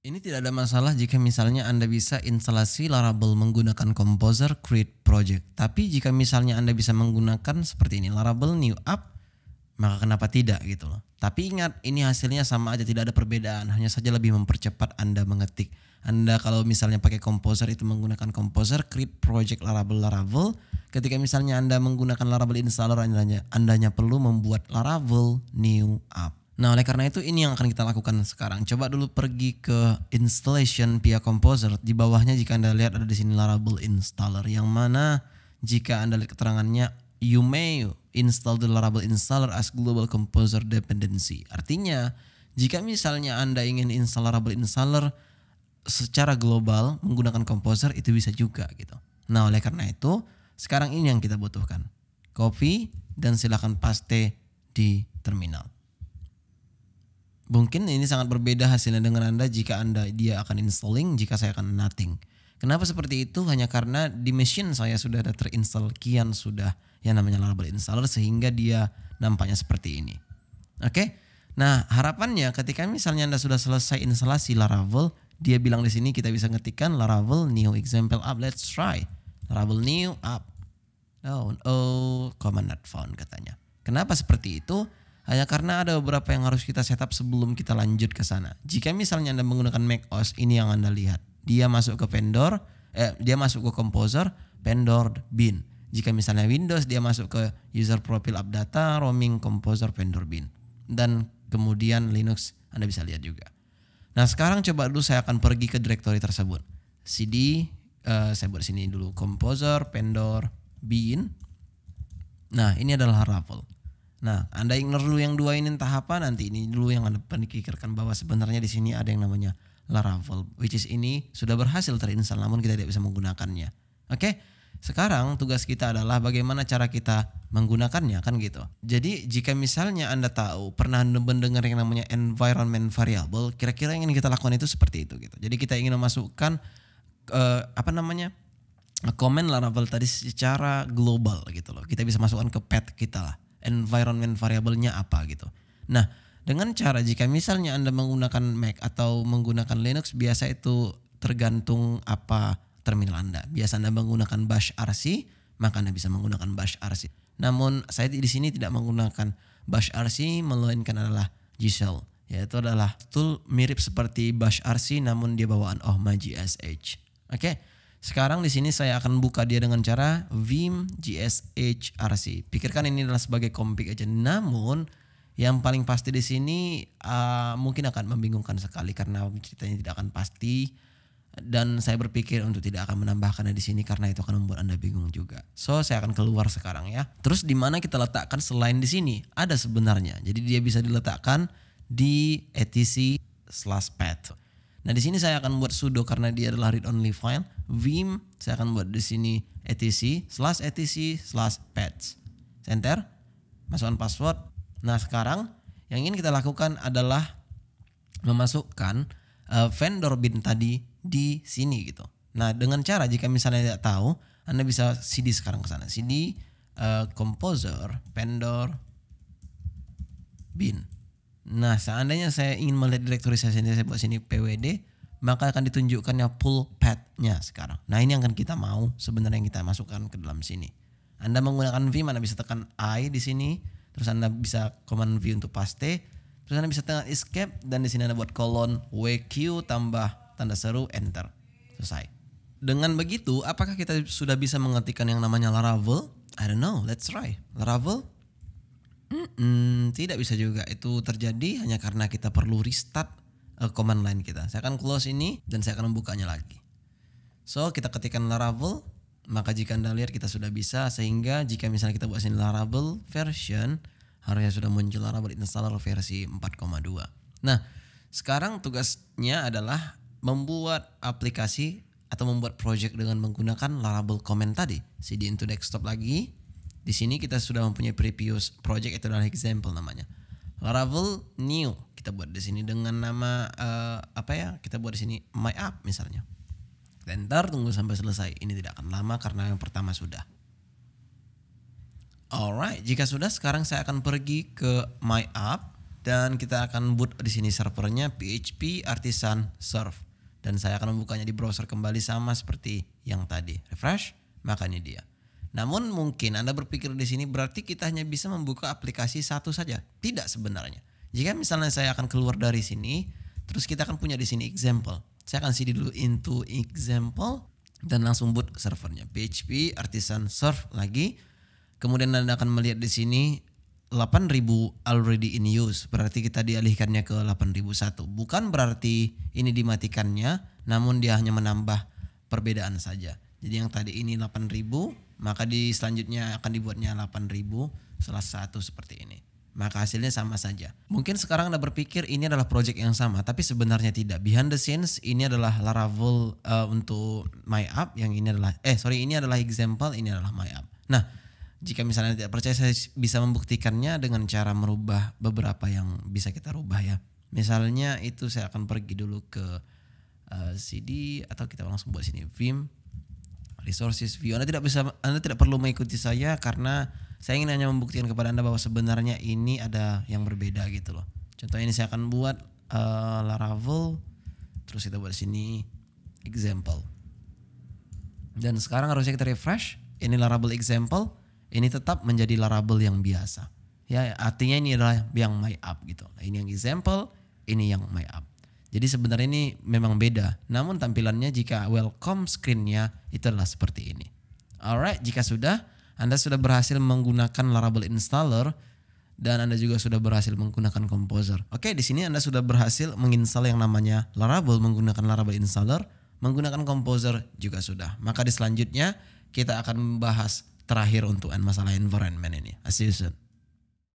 Ini tidak ada masalah jika misalnya Anda bisa instalasi Laravel menggunakan Composer Create Project. Tapi jika misalnya Anda bisa menggunakan seperti ini, Laravel New App, maka kenapa tidak gitu loh. Tapi ingat, ini hasilnya sama aja, tidak ada perbedaan, hanya saja lebih mempercepat Anda mengetik. Anda kalau misalnya pakai Composer itu menggunakan Composer Create Project Laravel. Ketika misalnya Anda menggunakan Laravel installer, Anda hanya perlu membuat Laravel New App. Nah, oleh karena itu ini yang akan kita lakukan sekarang. Coba dulu pergi ke installation via Composer. Di bawahnya jika Anda lihat ada di sini Laravel installer, yang mana jika Anda lihat keterangannya, you may install the Laravel installer as global composer dependency. Artinya, jika misalnya Anda ingin install Laravel installer secara global menggunakan Composer, itu bisa juga gitu. Nah, oleh karena itu sekarang ini yang kita butuhkan. Copy dan silakan paste di terminal. Mungkin ini sangat berbeda hasilnya dengan Anda jika dia akan installing, jika saya akan nothing. Kenapa seperti itu? Hanya karena di machine saya sudah ada terinstall kian sudah yang namanya Laravel installer, sehingga dia nampaknya seperti ini. Oke. Nah, harapannya ketika misalnya Anda sudah selesai instalasi Laravel, dia bilang di sini kita bisa ngetikkan Laravel new example app. Let's try. Laravel new app. Command not found katanya. Kenapa seperti itu? Hanya karena ada beberapa yang harus kita setup sebelum kita lanjut ke sana. Jika misalnya Anda menggunakan macOS, ini yang Anda lihat. Dia masuk ke vendor, dia masuk ke Composer, vendor, bin. Jika misalnya Windows, dia masuk ke user profile app data, roaming, Composer, vendor, bin. Dan kemudian Linux Anda bisa lihat juga. Nah, sekarang coba dulu saya akan pergi ke directory tersebut. CD, saya buat sini dulu Composer, vendor, bin. Nah, ini adalah Laravel. Nah, Anda ignore dulu yang dua ini entah apa, nanti ini dulu yang Anda pikirkan bahwa sebenarnya di sini ada yang namanya Laravel, which is ini sudah berhasil terinstall namun kita tidak bisa menggunakannya. Oke? Sekarang tugas kita adalah bagaimana cara kita menggunakannya, kan gitu. Jadi jika misalnya Anda tahu pernah mendengar yang namanya environment variable, kira-kira yang ingin kita lakukan itu seperti itu gitu. Jadi kita ingin memasukkan komen Laravel tadi secara global gitu loh. Kita bisa masukkan ke path kita lah. Environment variable-nya apa gitu. Nah, dengan cara jika misalnya Anda menggunakan Mac atau menggunakan Linux, biasa itu tergantung apa terminal Anda. Biasa Anda menggunakan bash rc, maka Anda bisa menggunakan bash rc. Namun saya di sini tidak menggunakan bash rc, melainkan adalah Giselle, yaitu adalah tool mirip seperti bash rc namun dia bawaan OhmyGSH. Oke. Sekarang di sini saya akan buka dia dengan cara vim gshRC. Pikirkan ini adalah sebagai config aja. Namun yang paling pasti di sini mungkin akan membingungkan sekali karena ceritanya tidak akan pasti, dan saya berpikir untuk tidak akan menambahkannya di sini karena itu akan membuat Anda bingung juga. So saya akan keluar sekarang ya. Terus di mana kita letakkan selain di sini? Ada sebenarnya. Jadi dia bisa diletakkan di etc/path. Nah, di sini saya akan buat sudo karena dia adalah read only file. Vim saya akan buat di sini etc/paths. Enter. Masukkan password. Nah, sekarang yang ingin kita lakukan adalah memasukkan vendor bin tadi di sini gitu. Nah, dengan cara jika misalnya tidak tahu, Anda bisa cd sekarang ke sana. cd composer vendor bin. Nah, seandainya saya ingin melihat direktori saya sendiri, saya buat sini pwd, maka akan ditunjukkannya pull path-nya sekarang. Nah, ini yang akan kita mau sebenarnya yang kita masukkan ke dalam sini. Anda menggunakan vim, Anda bisa tekan I di sini, terus Anda bisa command V untuk paste, terus Anda bisa tekan escape, dan di sini Anda buat colon wq tambah tanda seru enter. Selesai. Dengan begitu, apakah kita sudah bisa mengetikkan yang namanya Laravel? I don't know, let's try. Laravel? Tidak bisa juga. Itu terjadi hanya karena kita perlu restart command line kita. Saya akan close ini dan saya akan membukanya lagi. So kita ketikkan Laravel, maka jika Anda lihat kita sudah bisa, sehingga jika misalnya kita buat sini Laravel version, harusnya sudah muncul Laravel installer versi 4,2. Nah, sekarang tugasnya adalah membuat aplikasi atau membuat project dengan menggunakan Laravel comment tadi. cd into desktop lagi. Di sini kita sudah mempunyai previous project, itu adalah example namanya. Laravel new. Kita buat di sini dengan nama kita buat di sini my app misalnya. Enter, tunggu sampai selesai. Ini tidak akan lama karena yang pertama sudah. Alright, jika sudah, sekarang saya akan pergi ke my app. dan kita akan boot di sini servernya PHP Artisan Serve dan saya akan membukanya di browser kembali sama seperti yang tadi. Refresh, maka ini dia. Namun mungkin Anda berpikir di sini berarti kita hanya bisa membuka aplikasi satu saja. Tidak sebenarnya. Jika misalnya saya akan keluar dari sini, terus kita akan punya di sini example. Saya akan cd dulu into example dan langsung boot servernya PHP Artisan Serve lagi. Kemudian Anda akan melihat di sini 8.000 already in use, berarti kita dialihkannya ke 8.001. Bukan berarti ini dimatikannya, namun dia hanya menambah perbedaan saja. Jadi yang tadi ini 8.000, maka di selanjutnya akan dibuatnya 8.000 salah satu seperti ini. Maka hasilnya sama saja. Mungkin sekarang Anda berpikir ini adalah project yang sama, tapi sebenarnya tidak. Behind the scenes ini adalah Laravel untuk my app, yang ini adalah ini adalah example, ini adalah my app. Nah, jika misalnya tidak percaya, saya bisa membuktikannya dengan cara merubah beberapa yang bisa kita rubah ya. Misalnya itu saya akan pergi dulu ke CD atau kita langsung buat sini Vim Resources View. Anda tidak perlu mengikuti saya karena saya ingin hanya membuktikan kepada Anda bahwa sebenarnya ini ada yang berbeda gitu loh. Contohnya ini saya akan buat Laravel, terus kita buat sini example. Dan sekarang harusnya kita refresh. Ini Laravel example. Ini tetap menjadi Laravel yang biasa. Ya, artinya ini adalah yang my app gitu. Nah, ini yang example, ini yang my app. Jadi sebenarnya ini memang beda. Namun tampilannya jika welcome screen-nya itu adalah seperti ini. Alright, jika Anda sudah berhasil menggunakan Laravel installer dan Anda juga sudah berhasil menggunakan Composer. Oke, di sini Anda sudah berhasil menginstal yang namanya Laravel menggunakan Laravel installer, menggunakan Composer juga sudah. Maka di selanjutnya kita akan membahas terakhir untuk masalah environment ini. See you soon.